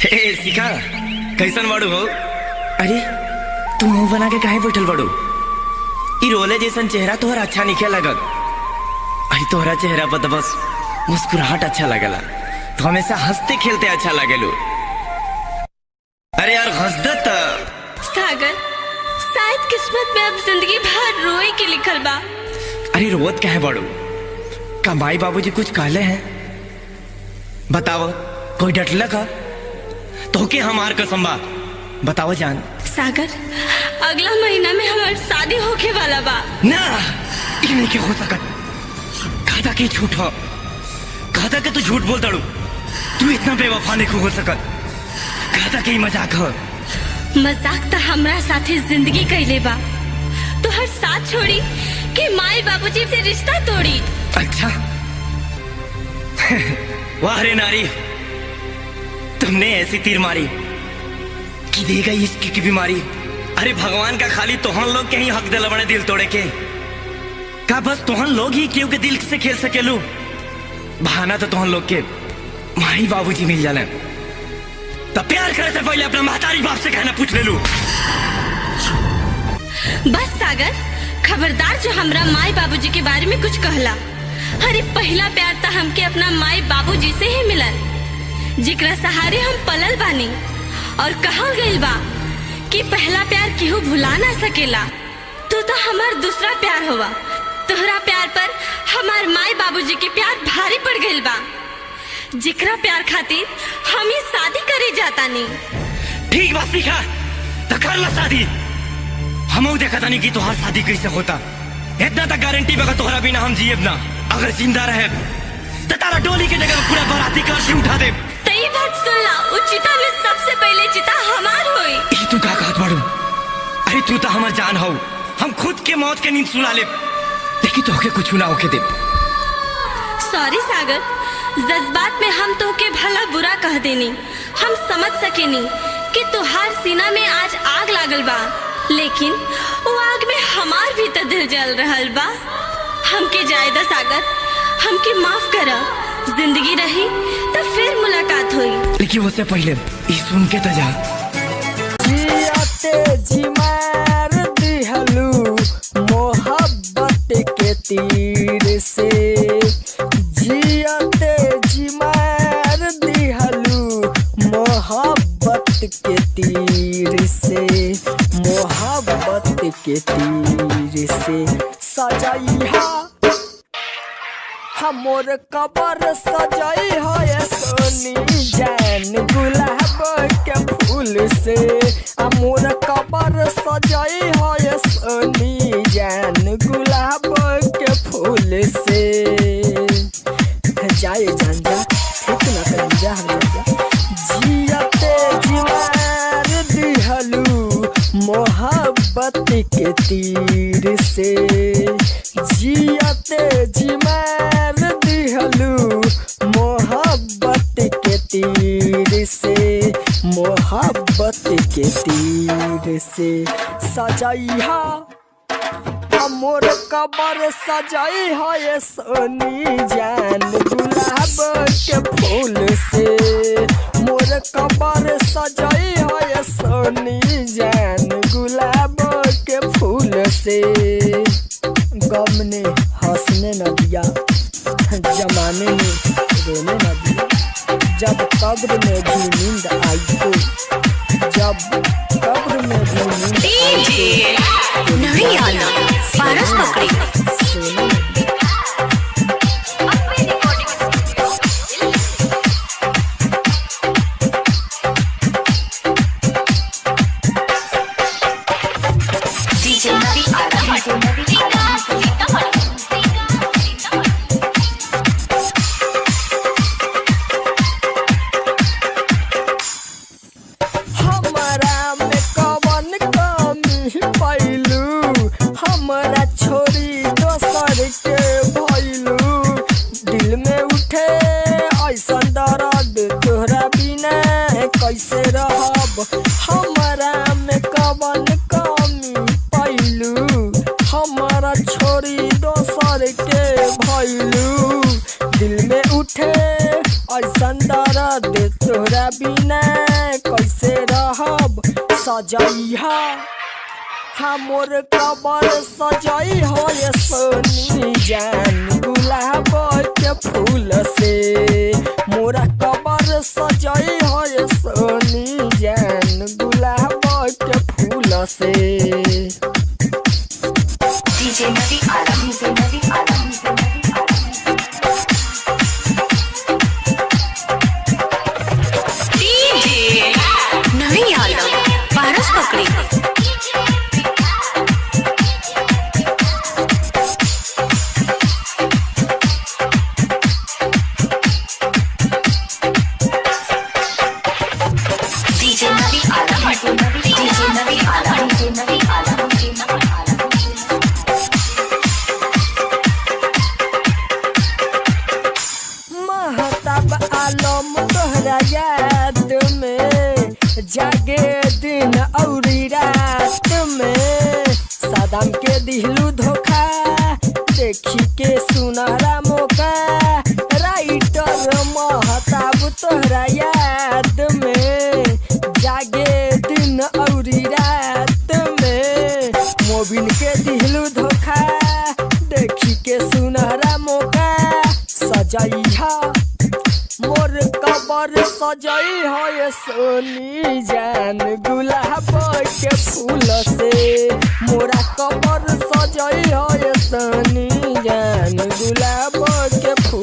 हे शिखा, कैसन बाड़ू हो? अरे तू मुंह बना के काहे बैठल बाड़ू? ई रोले जैसन चेहरा तोहरा अच्छा नहीं लगत। अरे तोहरा चेहरा पर तो बस मुस्कुराहट अच्छा लगला। तो हमेशा हंसते खेलते अच्छा लगेलू। अरे यार हंसदत सागर, शायद किस्मत में अब जिंदगी भर रोए के लिखल बा। अरे रोवत काहे बाड़ू? का माई बाबूजी कुछ कहले हैं? बताओ, कोई डटला का? तो के हमार कसम बा, बताओ जान। सागर, अगला महीना में हमार शादी होके वाला बा। ना, ये नहीं क्या हो सकत। कहता कि झूठ हो, कहता कि तू झूठ बोलता तू इतना बेवफा नहीं हो सकत। कहता कि मजाक हो। मजाक तो हमरा साथे जिंदगी कैले बा। तो हर साथ छोड़ी कि माई बाबूजी से रिश्ता तोड़ी। अच्छा वाह रे नारी, तुमने ऐसी तीर मारी कि दे गई इश्क की बीमारी। अरे भगवान का खाली तोहन लोग के ही हक दिल बने दिल तोड़े के। का बस तोहन लोग ही क्यों के दिल से खेल सकेलू? बहाना तो तोहन लोग के माई बाबूजी मिल जाने। तो प्यार करे से पहले अपना महतारी बाप से कहना पूछ ले लू। बस सागर, खबरदार जो हमरा माई बाबूजी के बारे में कुछ कहला। अरे पहला प्यार तो हमके अपना माई बाबूजी से ही मिलल, जिकरा सहारे हम पलल बानी। और कहल गइल बा कि पहला प्यार केहू भुला ना सकेला। तू तो हमार दूसरा प्यार होवा। तोहरा प्यार पर हमार माई बाबूजी के प्यार भारी पड़ गइल बा, जिकरा प्यार खातिर हम ही शादी करे जाता नहीं। ठीक बात सीखा तो कर ला शादी। हम देखा था नहीं कि तोहार शादी कैसे होता। इतना तक गारंटी बगा तोहरा बिना हम जिए ना। अगर जिंदा रहे तो तारा डोली के जगह पूरा बाराती कार से उठा दे। तई बात सुन ला, उचिता में सबसे पहले चिता हमार होई। ई तू का कहत बाड़ू? अरे तू तो हमार जान हो। हम खुद के मौत के नींद सुला ले, लेकिन तोहके कुछ ना होके दे। सॉरी सागर, जज्बात में हम तोहके भला बुरा कह देनी। हम समझ सकेनी कि तुहार सीना में आज आग लागल बा, लेकिन वो आग में हमार भी तो दिल जल रहल बा। हमके जायदा सागर, हमके माफ करा। जिंदगी रही तो फिर मुलाकात हुई। लेकिन उससे पहले ये सुन के तो जा। जियाते जी मार दिहलू मोहब्बत के तीर से। जियाते जी मार दिहलू मोहब्बत के तीर से। मोहब्बत के तीर से सजाइहा हमोर कबर सजाई है सोनी जैन गुलाब के फूल से। हमोर कबर सजाई है सोनी जैन गुलाब के फूल से। जाए जान जा, ठीक ना कर जा हम जा। जियाते जीवार दिहलू मोहब्बत के तीर से। जियाते जीवार दिहलू मोहब्बत के तीर से। मोहब्बत के तीर से सजाइहा हमोर कबर सजाई है सोनी जान गुलाब के फूल से। मोर कबर सजाई है सोनी जान गुलाब के फूल से। गम ने हंसने न दिया, जमाने ने रोने न दिया। जब कब्र में भी नींद आई तो, जब कब्र में भी नींद आई तो नहीं आना पारस पकड़ी। हमरा छोरी दोसर के भइलू। दिल में उठे ऐसा दर्द तोहरा बिना कैसे रहब। हमरा में कवन कमी पैलू। हमरा छोरी दोसर के भइलू। दिल में उठे ऐसा दर्द तोहरा बिना कैसे रहब सजैहा हमर कबर सजई हो ये सोनी जान गुलाब के फूल से मोरा कबर सजई हो ये सोनी जान गुलाब के फूल से DJ Navi Alam, DJ Navi Alam, DJ Navi Alam. DJ Navi Alam, Paras Pakri. DJ Navi Alam, DJ Navi Alam, DJ Navi Alam, DJ Navi Alam. महताब आलम तोहरा याद में जागे दिन और रात में सदाम के दिलू धोखा देखी के सुनहरा मौका राइटर महताब तोहरा याद में जागे दिन और रात में मोबिन के दिलू धोखा देखी के सुनहरा मौका सजैहा मोर कबर सजई हो ये सोनी जान गुलाब के फूल से मोरा कबर सजई हो ये सोनी जान गुलाब के फूल